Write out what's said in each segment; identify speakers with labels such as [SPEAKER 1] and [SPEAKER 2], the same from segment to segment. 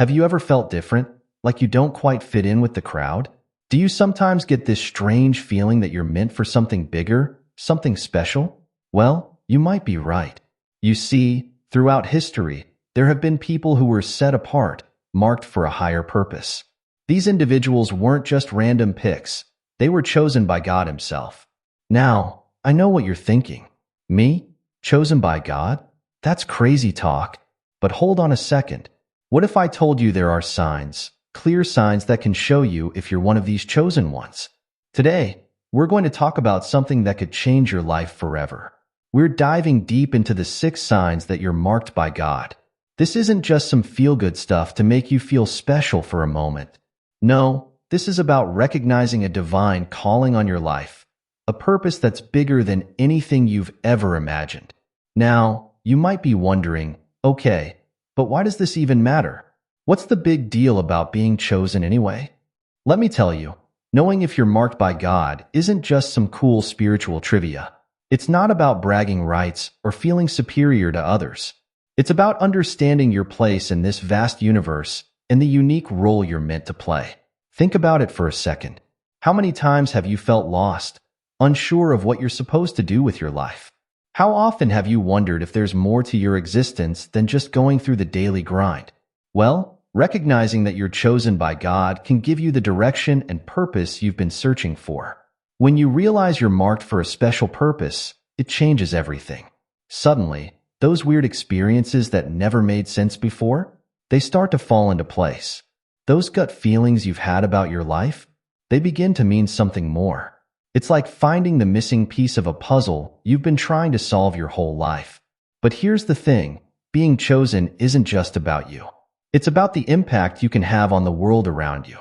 [SPEAKER 1] Have you ever felt different, like you don't quite fit in with the crowd? Do you sometimes get this strange feeling that you're meant for something bigger, something special? Well, you might be right. You see, throughout history, there have been people who were set apart, marked for a higher purpose. These individuals weren't just random picks, they were chosen by God Himself. Now, I know what you're thinking. Me? Chosen by God? That's crazy talk. But hold on a second. What if I told you there are signs, clear signs that can show you if you're one of these chosen ones? Today, we're going to talk about something that could change your life forever. We're diving deep into the 6 signs that you're marked by God. This isn't just some feel-good stuff to make you feel special for a moment. No, this is about recognizing a divine calling on your life, a purpose that's bigger than anything you've ever imagined. Now, you might be wondering, okay, but why does this even matter? What's the big deal about being chosen anyway? Let me tell you, knowing if you're marked by God isn't just some cool spiritual trivia. It's not about bragging rights or feeling superior to others. It's about understanding your place in this vast universe and the unique role you're meant to play. Think about it for a second. How many times have you felt lost, unsure of what you're supposed to do with your life? How often have you wondered if there's more to your existence than just going through the daily grind? Well, recognizing that you're chosen by God can give you the direction and purpose you've been searching for. When you realize you're marked for a special purpose, it changes everything. Suddenly, those weird experiences that never made sense before, they start to fall into place. Those gut feelings you've had about your life, they begin to mean something more. It's like finding the missing piece of a puzzle you've been trying to solve your whole life. But here's the thing, being chosen isn't just about you. It's about the impact you can have on the world around you.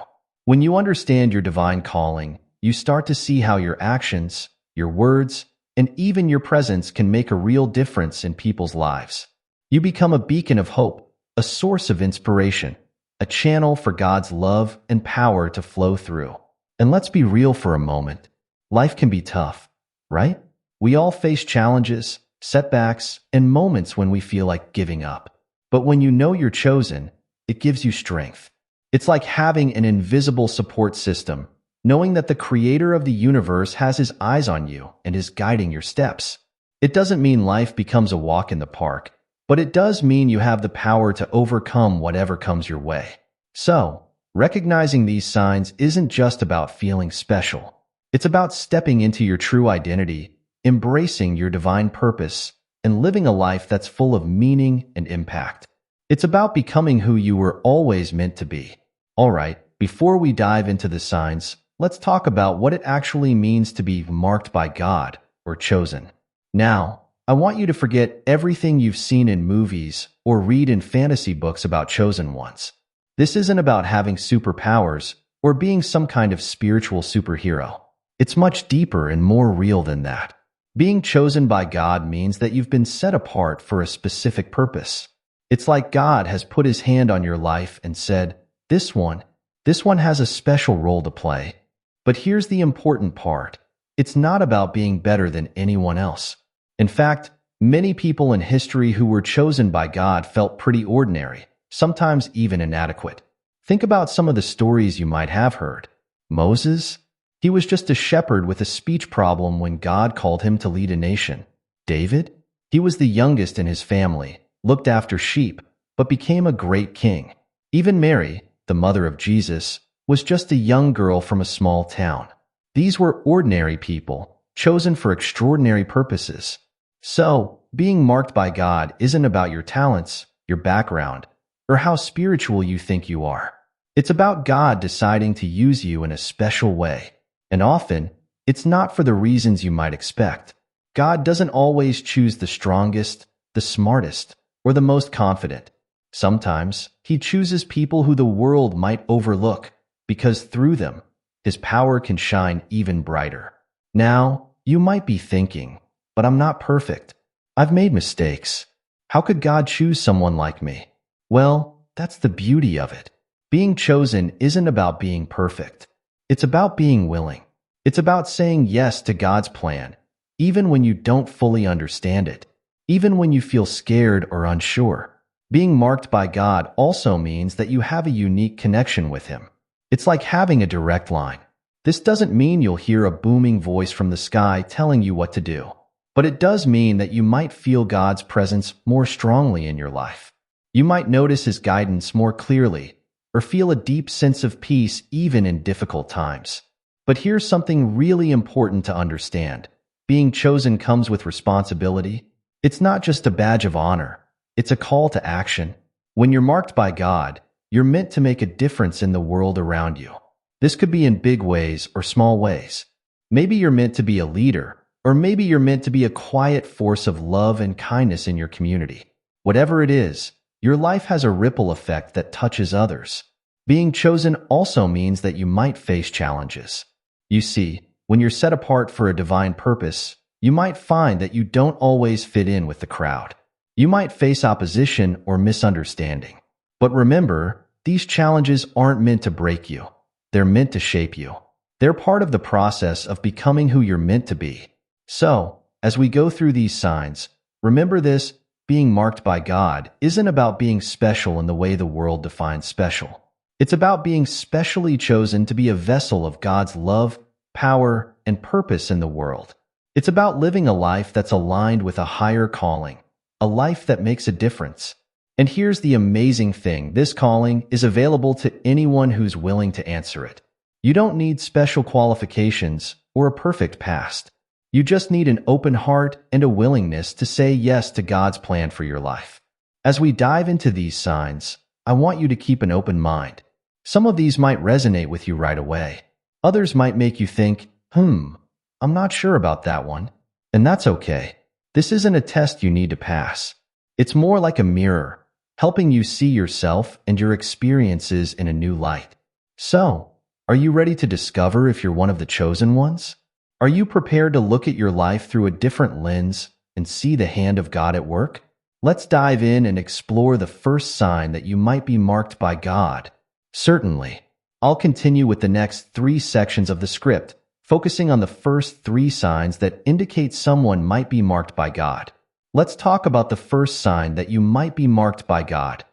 [SPEAKER 1] When you understand your divine calling, you start to see how your actions, your words, and even your presence can make a real difference in people's lives. You become a beacon of hope, a source of inspiration, a channel for God's love and power to flow through. And let's be real for a moment. Life can be tough, right? We all face challenges, setbacks, and moments when we feel like giving up. But when you know you're chosen, it gives you strength. It's like having an invisible support system, knowing that the creator of the universe has his eyes on you and is guiding your steps. It doesn't mean life becomes a walk in the park, but it does mean you have the power to overcome whatever comes your way. So, recognizing these signs isn't just about feeling special. It's about stepping into your true identity, embracing your divine purpose, and living a life that's full of meaning and impact. It's about becoming who you were always meant to be. All right, before we dive into the signs, let's talk about what it actually means to be marked by God or chosen. Now, I want you to forget everything you've seen in movies or read in fantasy books about chosen ones. This isn't about having superpowers or being some kind of spiritual superhero. It's much deeper and more real than that. Being chosen by God means that you've been set apart for a specific purpose. It's like God has put His hand on your life and said, this one has a special role to play. But here's the important part. It's not about being better than anyone else. In fact, many people in history who were chosen by God felt pretty ordinary, sometimes even inadequate. Think about some of the stories you might have heard. Moses? He was just a shepherd with a speech problem when God called him to lead a nation. David? He was the youngest in his family, looked after sheep, but became a great king. Even Mary, the mother of Jesus, was just a young girl from a small town. These were ordinary people, chosen for extraordinary purposes. So, being marked by God isn't about your talents, your background, or how spiritual you think you are. It's about God deciding to use you in a special way. And often, it's not for the reasons you might expect. God doesn't always choose the strongest, the smartest, or the most confident. Sometimes, He chooses people who the world might overlook, because through them, His power can shine even brighter. Now, you might be thinking, but I'm not perfect. I've made mistakes. How could God choose someone like me? Well, that's the beauty of it. Being chosen isn't about being perfect. It's about being willing. It's about saying yes to God's plan, even when you don't fully understand it, even when you feel scared or unsure. Being marked by God also means that you have a unique connection with Him. It's like having a direct line. This doesn't mean you'll hear a booming voice from the sky telling you what to do, but it does mean that you might feel God's presence more strongly in your life. You might notice His guidance more clearly, or feel a deep sense of peace even in difficult times. But here's something really important to understand. Being chosen comes with responsibility. It's not just a badge of honor. It's a call to action. When you're marked by God, you're meant to make a difference in the world around you. This could be in big ways or small ways. Maybe you're meant to be a leader, or maybe you're meant to be a quiet force of love and kindness in your community. Whatever it is, your life has a ripple effect that touches others. Being chosen also means that you might face challenges. You see, when you're set apart for a divine purpose, you might find that you don't always fit in with the crowd. You might face opposition or misunderstanding. But remember, these challenges aren't meant to break you. They're meant to shape you. They're part of the process of becoming who you're meant to be. So, as we go through these signs, remember this: being marked by God isn't about being special in the way the world defines special. It's about being specially chosen to be a vessel of God's love, power, and purpose in the world. It's about living a life that's aligned with a higher calling, a life that makes a difference. And here's the amazing thing: this calling is available to anyone who's willing to answer it. You don't need special qualifications or a perfect past. You just need an open heart and a willingness to say yes to God's plan for your life. As we dive into these signs, I want you to keep an open mind. Some of these might resonate with you right away. Others might make you think, I'm not sure about that one. And that's okay. This isn't a test you need to pass. It's more like a mirror, helping you see yourself and your experiences in a new light. So, are you ready to discover if you're one of the chosen ones? Are you prepared to look at your life through a different lens and see the hand of God at work? Let's dive in and explore the first sign that you might be marked by God. Certainly. I'll continue with the next 3 sections of the script, focusing on the first 3 signs that indicate someone might be marked by God. Let's talk about the first sign that you might be marked by God: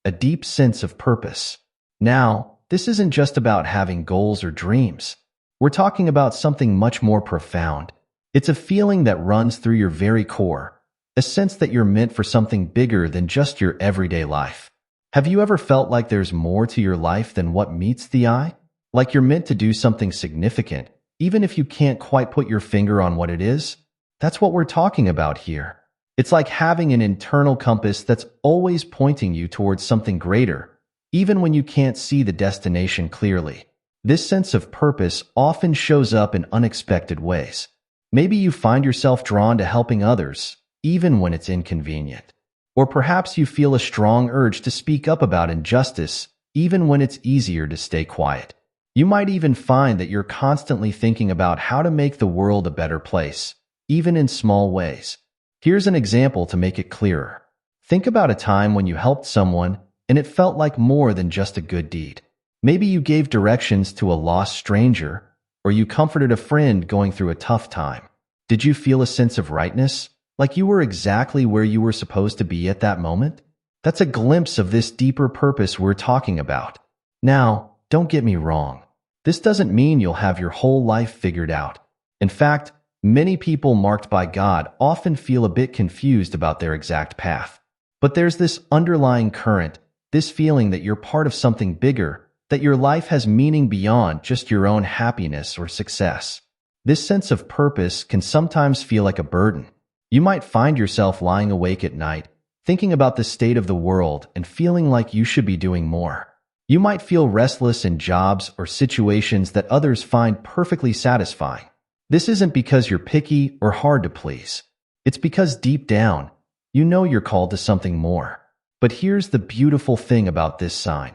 [SPEAKER 1] a deep sense of purpose. Now, this isn't just about having goals or dreams. We're talking about something much more profound. It's a feeling that runs through your very core, a sense that you're meant for something bigger than just your everyday life. Have you ever felt like there's more to your life than what meets the eye? Like you're meant to do something significant, even if you can't quite put your finger on what it is? That's what we're talking about here. It's like having an internal compass that's always pointing you towards something greater, even when you can't see the destination clearly. This sense of purpose often shows up in unexpected ways. Maybe you find yourself drawn to helping others, even when it's inconvenient. Or perhaps you feel a strong urge to speak up about injustice, even when it's easier to stay quiet. You might even find that you're constantly thinking about how to make the world a better place, even in small ways. Here's an example to make it clearer. Think about a time when you helped someone and it felt like more than just a good deed. Maybe you gave directions to a lost stranger, or you comforted a friend going through a tough time. Did you feel a sense of rightness, like you were exactly where you were supposed to be at that moment? That's a glimpse of this deeper purpose we're talking about. Now, don't get me wrong. This doesn't mean you'll have your whole life figured out. In fact, many people marked by God often feel a bit confused about their exact path. But there's this underlying current, this feeling that you're part of something bigger, that your life has meaning beyond just your own happiness or success. This sense of purpose can sometimes feel like a burden. You might find yourself lying awake at night, thinking about the state of the world and feeling like you should be doing more. You might feel restless in jobs or situations that others find perfectly satisfying. This isn't because you're picky or hard to please. It's because deep down, you know you're called to something more. But here's the beautiful thing about this sign.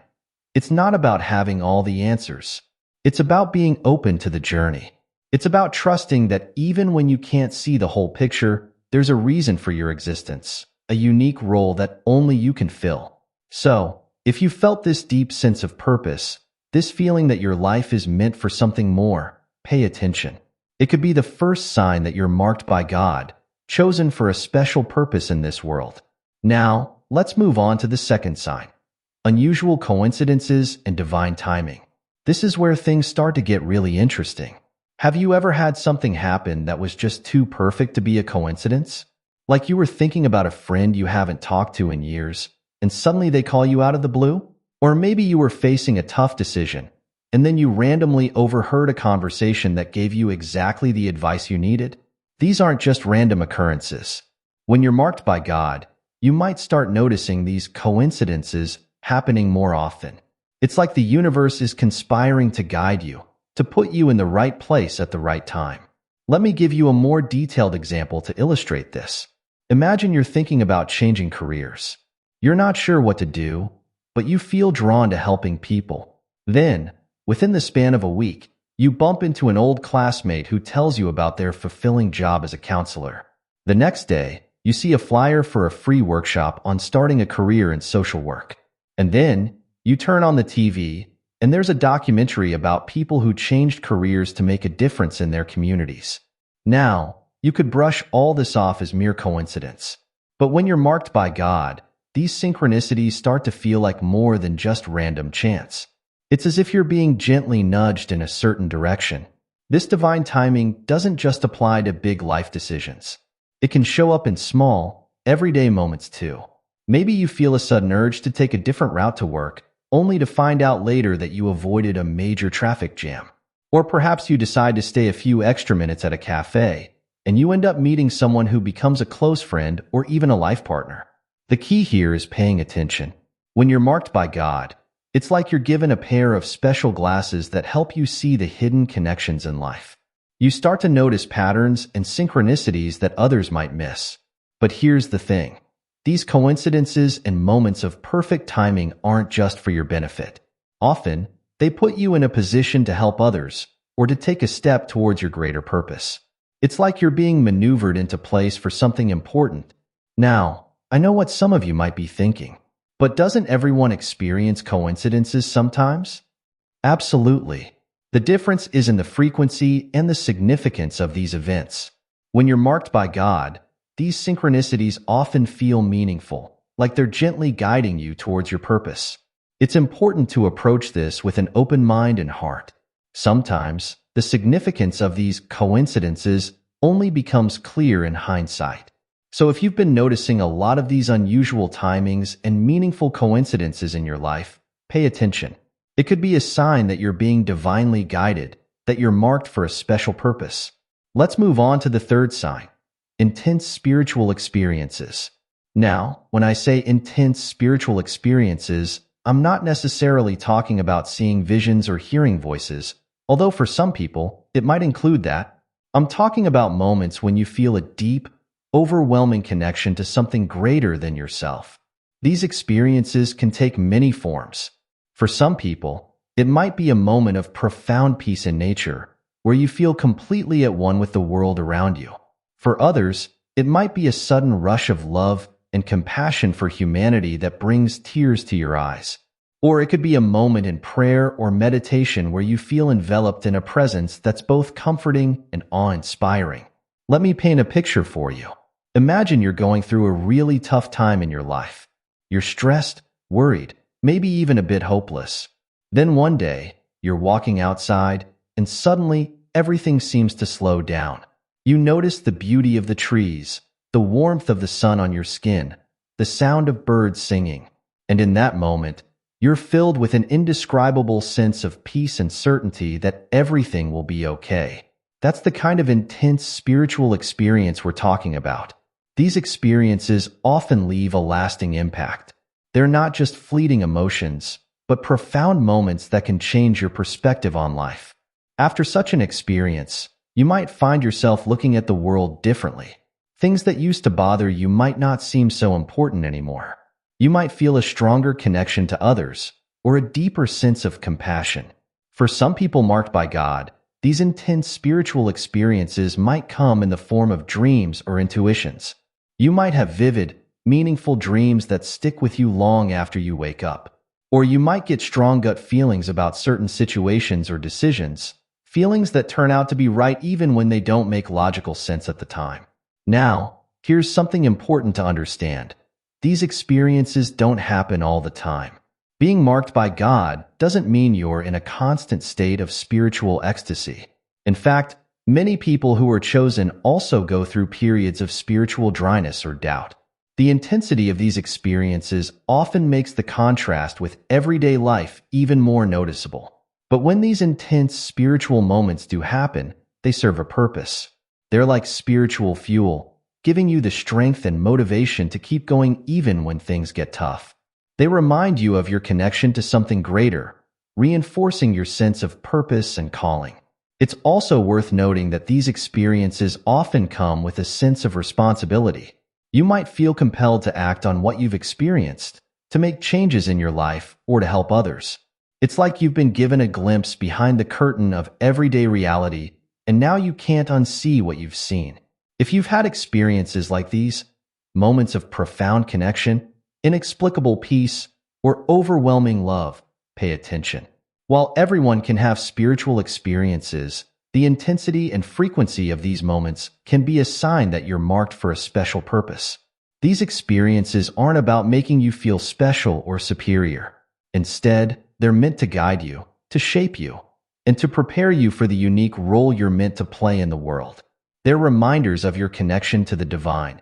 [SPEAKER 1] It's not about having all the answers. It's about being open to the journey. It's about trusting that even when you can't see the whole picture, there's a reason for your existence, a unique role that only you can fill. So, if you felt this deep sense of purpose, this feeling that your life is meant for something more, pay attention. It could be the first sign that you're marked by God, chosen for a special purpose in this world. Now, let's move on to the second sign. Unusual coincidences and divine timing. This is where things start to get really interesting. Have you ever had something happen that was just too perfect to be a coincidence? Like you were thinking about a friend you haven't talked to in years, and suddenly they call you out of the blue? Or maybe you were facing a tough decision, and then you randomly overheard a conversation that gave you exactly the advice you needed? These aren't just random occurrences. When you're marked by God, you might start noticing these coincidences happening more often. It's like the universe is conspiring to guide you, to put you in the right place at the right time. Let me give you a more detailed example to illustrate this. Imagine you're thinking about changing careers. You're not sure what to do, but you feel drawn to helping people. Then, within the span of a week, you bump into an old classmate who tells you about their fulfilling job as a counselor. The next day, you see a flyer for a free workshop on starting a career in social work. And then, you turn on the TV, and there's a documentary about people who changed careers to make a difference in their communities. Now, you could brush all this off as mere coincidence. But when you're marked by God, these synchronicities start to feel like more than just random chance. It's as if you're being gently nudged in a certain direction. This divine timing doesn't just apply to big life decisions. It can show up in small, everyday moments too. Maybe you feel a sudden urge to take a different route to work, only to find out later that you avoided a major traffic jam. Or perhaps you decide to stay a few extra minutes at a cafe, and you end up meeting someone who becomes a close friend or even a life partner. The key here is paying attention. When you're marked by God, it's like you're given a pair of special glasses that help you see the hidden connections in life. You start to notice patterns and synchronicities that others might miss. But here's the thing. These coincidences and moments of perfect timing aren't just for your benefit. Often, they put you in a position to help others or to take a step towards your greater purpose. It's like you're being maneuvered into place for something important. Now, I know what some of you might be thinking, but doesn't everyone experience coincidences sometimes? Absolutely. The difference is in the frequency and the significance of these events. When you're marked by God, these synchronicities often feel meaningful, like they're gently guiding you towards your purpose. It's important to approach this with an open mind and heart. Sometimes, the significance of these coincidences only becomes clear in hindsight. So if you've been noticing a lot of these unusual timings and meaningful coincidences in your life, pay attention. It could be a sign that you're being divinely guided, that you're marked for a special purpose. Let's move on to the third sign. Intense spiritual experiences. Now, when I say intense spiritual experiences, I'm not necessarily talking about seeing visions or hearing voices, although for some people, it might include that. I'm talking about moments when you feel a deep, overwhelming connection to something greater than yourself. These experiences can take many forms. For some people, it might be a moment of profound peace in nature, where you feel completely at one with the world around you. For others, it might be a sudden rush of love and compassion for humanity that brings tears to your eyes. Or it could be a moment in prayer or meditation where you feel enveloped in a presence that's both comforting and awe-inspiring. Let me paint a picture for you. Imagine you're going through a really tough time in your life. You're stressed, worried, maybe even a bit hopeless. Then one day, you're walking outside, and suddenly everything seems to slow down. You notice the beauty of the trees, the warmth of the sun on your skin, the sound of birds singing. And in that moment, you're filled with an indescribable sense of peace and certainty that everything will be okay. That's the kind of intense spiritual experience we're talking about. These experiences often leave a lasting impact. They're not just fleeting emotions, but profound moments that can change your perspective on life. After such an experience, you might find yourself looking at the world differently. Things that used to bother you might not seem so important anymore. You might feel a stronger connection to others, or a deeper sense of compassion. For some people marked by God, these intense spiritual experiences might come in the form of dreams or intuitions. You might have vivid, meaningful dreams that stick with you long after you wake up. Or you might get strong gut feelings about certain situations or decisions, feelings that turn out to be right even when they don't make logical sense at the time. Now, here's something important to understand. these experiences don't happen all the time. Being marked by God doesn't mean you're in a constant state of spiritual ecstasy. In fact, many people who are chosen also go through periods of spiritual dryness or doubt. The intensity of these experiences often makes the contrast with everyday life even more noticeable. But when these intense spiritual moments do happen, they serve a purpose. They're like spiritual fuel, giving you the strength and motivation to keep going even when things get tough. They remind you of your connection to something greater, reinforcing your sense of purpose and calling. It's also worth noting that these experiences often come with a sense of responsibility. You might feel compelled to act on what you've experienced, to make changes in your life, or to help others. It's like you've been given a glimpse behind the curtain of everyday reality, and now you can't unsee what you've seen. If you've had experiences like these, moments of profound connection, inexplicable peace, or overwhelming love, pay attention. While everyone can have spiritual experiences, the intensity and frequency of these moments can be a sign that you're marked for a special purpose. These experiences aren't about making you feel special or superior. Instead, they're meant to guide you, to shape you, and to prepare you for the unique role you're meant to play in the world. They're reminders of your connection to the divine,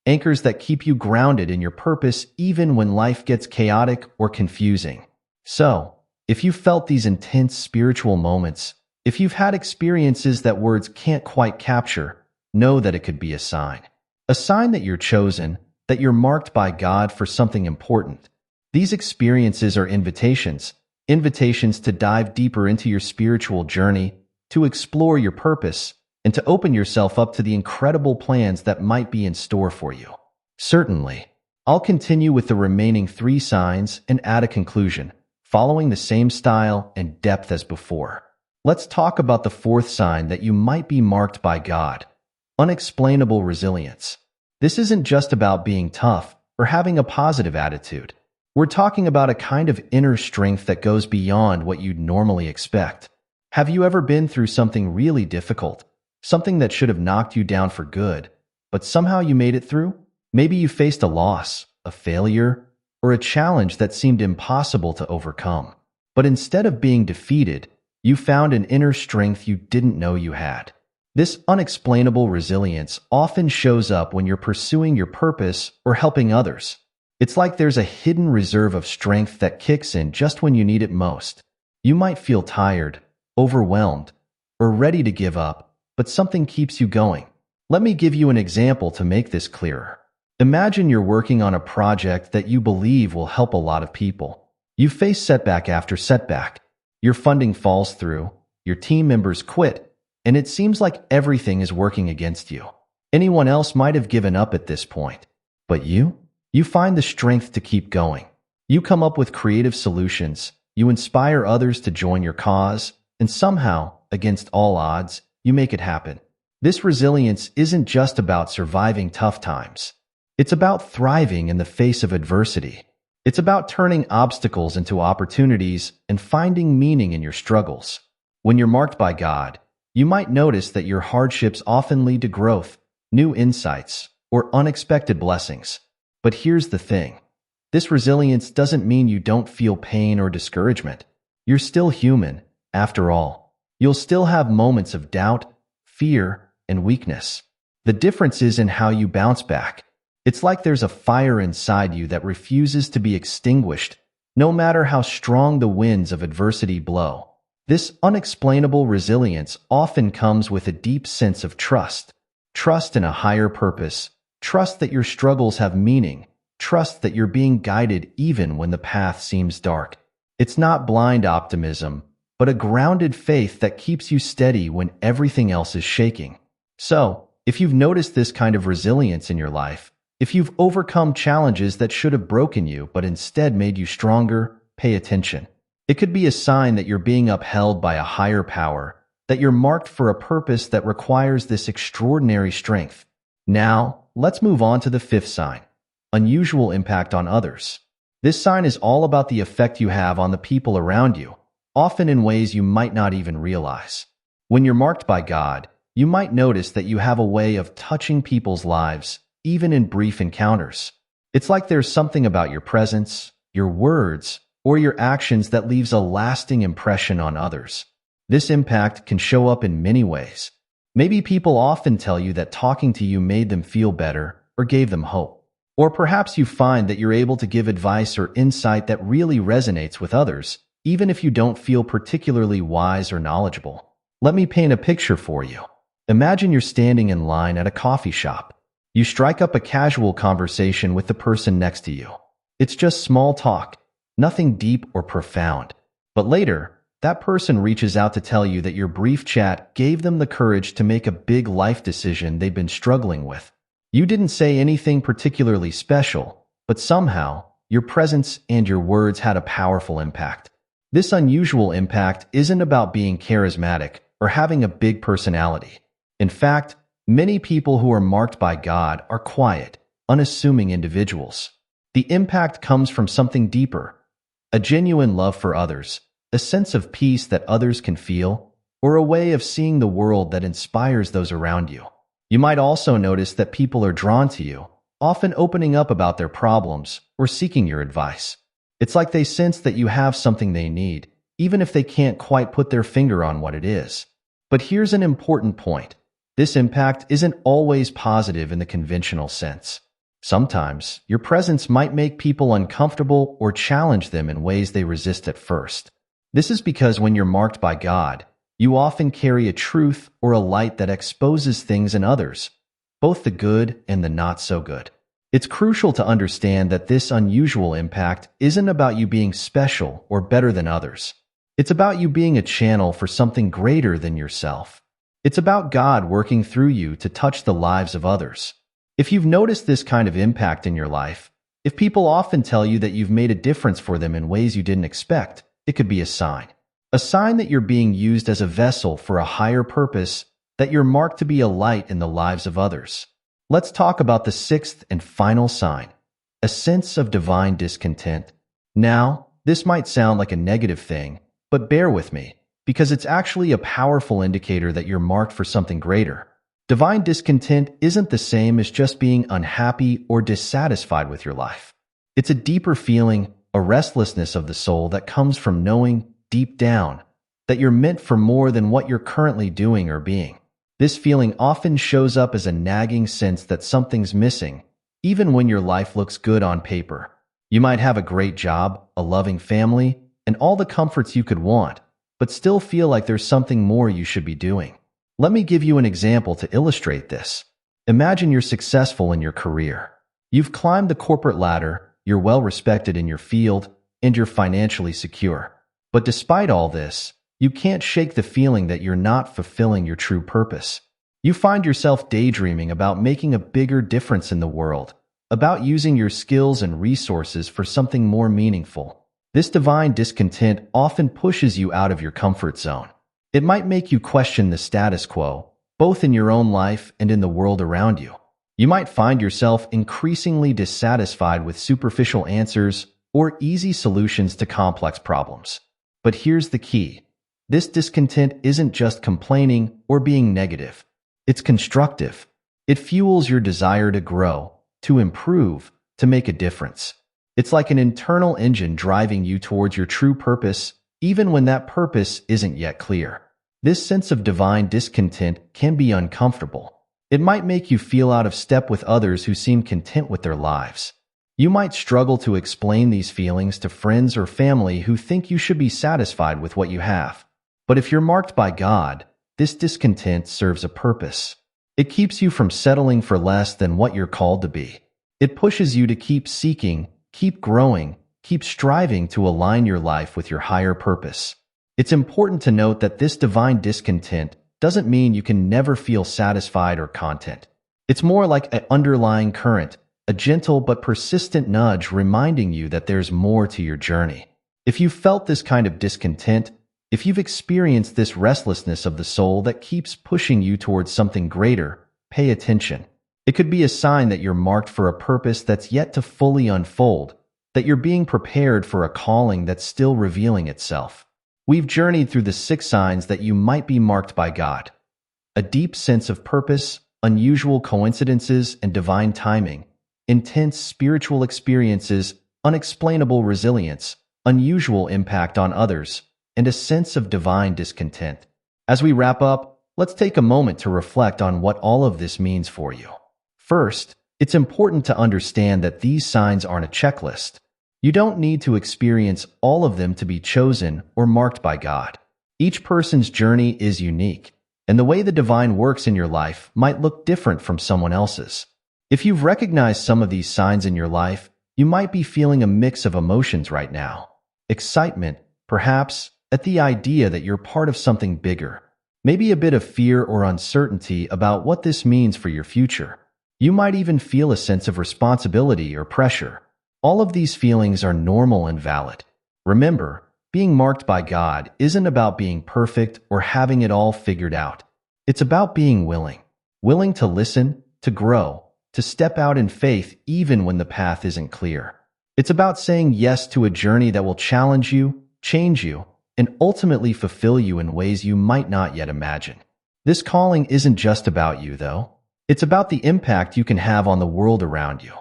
[SPEAKER 1] anchors that keep you grounded in your purpose even when life gets chaotic or confusing. So, if you've felt these intense spiritual moments, if you've had experiences that words can't quite capture, know that it could be a sign. A sign that you're chosen, that you're marked by God for something important. These experiences are invitations to dive deeper into your spiritual journey, to explore your purpose, and to open yourself up to the incredible plans that might be in store for you. Certainly, I'll continue with the remaining 3 signs and add a conclusion, following the same style and depth as before. Let's talk about the 4th sign that you might be marked by God: unexplainable resilience. This isn't just about being tough or having a positive attitude. We're talking about a kind of inner strength that goes beyond what you'd normally expect. Have you ever been through something really difficult? Something that should have knocked you down for good, but somehow you made it through? Maybe you faced a loss, a failure, or a challenge that seemed impossible to overcome. But instead of being defeated, you found an inner strength you didn't know you had. This unexplainable resilience often shows up when you're pursuing your purpose or helping others. It's like there's a hidden reserve of strength that kicks in just when you need it most. You might feel tired, overwhelmed, or ready to give up, but something keeps you going. Let me give you an example to make this clearer. Imagine you're working on a project that you believe will help a lot of people. You face setback after setback. Your funding falls through, your team members quit, and it seems like everything is working against you. Anyone else might have given up at this point. But you find the strength to keep going. You come up with creative solutions, you inspire others to join your cause, and somehow, against all odds, you make it happen. This resilience isn't just about surviving tough times. It's about thriving in the face of adversity. It's about turning obstacles into opportunities and finding meaning in your struggles. When you're marked by God, you might notice that your hardships often lead to growth, new insights, or unexpected blessings. But here's the thing. This resilience doesn't mean you don't feel pain or discouragement. You're still human, after all. You'll still have moments of doubt, fear, and weakness. The difference is in how you bounce back. It's like there's a fire inside you that refuses to be extinguished, no matter how strong the winds of adversity blow. This unexplainable resilience often comes with a deep sense of trust. Trust in a higher purpose. Trust that your struggles have meaning. Trust that you're being guided even when the path seems dark. It's not blind optimism, but a grounded faith that keeps you steady when everything else is shaking. So, if you've noticed this kind of resilience in your life, if you've overcome challenges that should have broken you but instead made you stronger, pay attention. It could be a sign that you're being upheld by a higher power, that you're marked for a purpose that requires this extraordinary strength. Now, let's move on to the 5th sign: unusual impact on others. This sign is all about the effect you have on the people around you, often in ways you might not even realize. When you're marked by God, you might notice that you have a way of touching people's lives, even in brief encounters. It's like there's something about your presence, your words, or your actions that leaves a lasting impression on others. This impact can show up in many ways. Maybe people often tell you that talking to you made them feel better or gave them hope. Or perhaps you find that you're able to give advice or insight that really resonates with others, even if you don't feel particularly wise or knowledgeable. Let me paint a picture for you. Imagine you're standing in line at a coffee shop. You strike up a casual conversation with the person next to you. It's just small talk, nothing deep or profound. But later, that person reaches out to tell you that your brief chat gave them the courage to make a big life decision they've been struggling with. You didn't say anything particularly special, but somehow, your presence and your words had a powerful impact. This unusual impact isn't about being charismatic or having a big personality. In fact, many people who are marked by God are quiet, unassuming individuals. The impact comes from something deeper, a genuine love for others, a sense of peace that others can feel, or a way of seeing the world that inspires those around you. You might also notice that people are drawn to you, often opening up about their problems or seeking your advice. It's like they sense that you have something they need, even if they can't quite put their finger on what it is. But here's an important point. This impact isn't always positive in the conventional sense. Sometimes, your presence might make people uncomfortable or challenge them in ways they resist at first. This is because when you're marked by God, you often carry a truth or a light that exposes things in others, both the good and the not so good. It's crucial to understand that this unusual impact isn't about you being special or better than others. It's about you being a channel for something greater than yourself. It's about God working through you to touch the lives of others. If you've noticed this kind of impact in your life, if people often tell you that you've made a difference for them in ways you didn't expect, it could be a sign. A sign that you're being used as a vessel for a higher purpose, that you're marked to be a light in the lives of others. Let's talk about the sixth and final sign, a sense of divine discontent. Now, this might sound like a negative thing, but bear with me, because it's actually a powerful indicator that you're marked for something greater. Divine discontent isn't the same as just being unhappy or dissatisfied with your life. It's a deeper feeling, a restlessness of the soul that comes from knowing, deep down, that you're meant for more than what you're currently doing or being. This feeling often shows up as a nagging sense that something's missing, even when your life looks good on paper. You might have a great job, a loving family, and all the comforts you could want, but still feel like there's something more you should be doing. Let me give you an example to illustrate this. Imagine you're successful in your career. You've climbed the corporate ladder, you're well respected in your field, and you're financially secure. But despite all this, you can't shake the feeling that you're not fulfilling your true purpose. You find yourself daydreaming about making a bigger difference in the world, about using your skills and resources for something more meaningful. This divine discontent often pushes you out of your comfort zone. It might make you question the status quo, both in your own life and in the world around you. You might find yourself increasingly dissatisfied with superficial answers or easy solutions to complex problems. But here's the key. This discontent isn't just complaining or being negative. It's constructive. It fuels your desire to grow, to improve, to make a difference. It's like an internal engine driving you towards your true purpose, even when that purpose isn't yet clear. This sense of divine discontent can be uncomfortable. It might make you feel out of step with others who seem content with their lives. You might struggle to explain these feelings to friends or family who think you should be satisfied with what you have. But if you're marked by God, this discontent serves a purpose. It keeps you from settling for less than what you're called to be. It pushes you to keep seeking, keep growing, keep striving to align your life with your higher purpose. It's important to note that this divine discontent doesn't mean you can never feel satisfied or content. It's more like an underlying current, a gentle but persistent nudge reminding you that there's more to your journey. If you've felt this kind of discontent, if you've experienced this restlessness of the soul that keeps pushing you towards something greater, pay attention. It could be a sign that you're marked for a purpose that's yet to fully unfold, that you're being prepared for a calling that's still revealing itself. We've journeyed through the 6 signs that you might be marked by God. A deep sense of purpose, unusual coincidences, and divine timing. intense spiritual experiences, unexplainable resilience, unusual impact on others, and a sense of divine discontent. As we wrap up, let's take a moment to reflect on what all of this means for you. First, it's important to understand that these signs aren't a checklist. You don't need to experience all of them to be chosen or marked by God. Each person's journey is unique, and the way the divine works in your life might look different from someone else's. If you've recognized some of these signs in your life, you might be feeling a mix of emotions right now. Excitement, perhaps, at the idea that you're part of something bigger. Maybe a bit of fear or uncertainty about what this means for your future. You might even feel a sense of responsibility or pressure. All of these feelings are normal and valid. Remember, being marked by God isn't about being perfect or having it all figured out. It's about being willing to listen, to grow, to step out in faith even when the path isn't clear. It's about saying yes to a journey that will challenge you, change you, and ultimately fulfill you in ways you might not yet imagine. This calling isn't just about you, though. It's about the impact you can have on the world around you.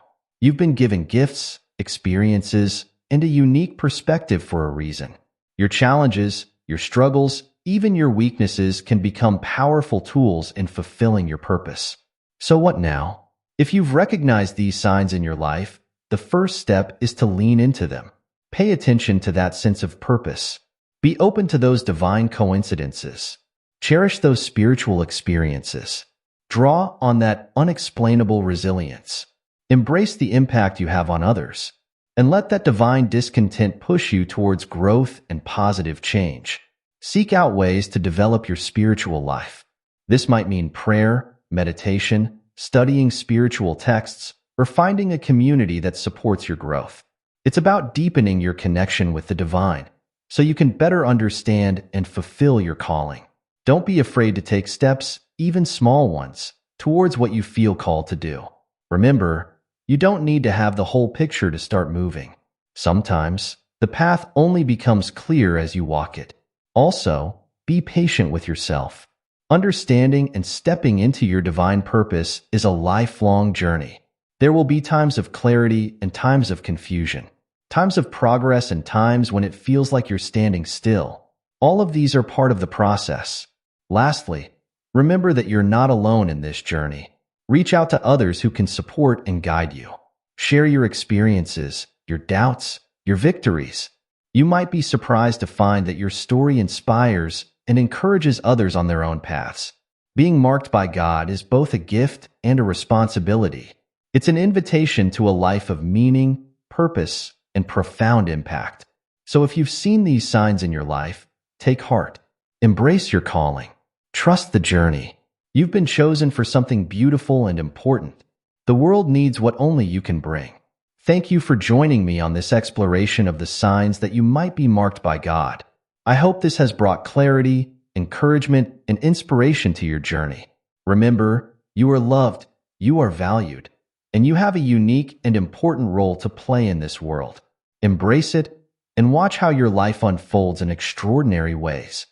[SPEAKER 1] You've been given gifts, experiences, and a unique perspective for a reason. Your challenges, your struggles, even your weaknesses can become powerful tools in fulfilling your purpose. So what now? If you've recognized these signs in your life, the first step is to lean into them. Pay attention to that sense of purpose. Be open to those divine coincidences. Cherish those spiritual experiences. Draw on that unexplainable resilience. Embrace the impact you have on others. And let that divine discontent push you towards growth and positive change. Seek out ways to develop your spiritual life. This might mean prayer, meditation, studying spiritual texts, or finding a community that supports your growth. It's about deepening your connection with the divine, so you can better understand and fulfill your calling. Don't be afraid to take steps, even small ones, towards what you feel called to do. Remember, you don't need to have the whole picture to start moving. Sometimes, the path only becomes clear as you walk it. Also, be patient with yourself. Understanding and stepping into your divine purpose is a lifelong journey. There will be times of clarity and times of confusion, times of progress and times when it feels like you're standing still. All of these are part of the process. Lastly, remember that you're not alone in this journey. Reach out to others who can support and guide you. Share your experiences, your doubts, your victories. You might be surprised to find that your story inspires and encourages others on their own paths. Being marked by God is both a gift and a responsibility. It's an invitation to a life of meaning, purpose, and profound impact. So if you've seen these signs in your life, take heart. Embrace your calling. Trust the journey. You've been chosen for something beautiful and important. The world needs what only you can bring. Thank you for joining me on this exploration of the signs that you might be marked by God. I hope this has brought clarity, encouragement, and inspiration to your journey. Remember, you are loved, you are valued, and you have a unique and important role to play in this world. Embrace it and watch how your life unfolds in extraordinary ways.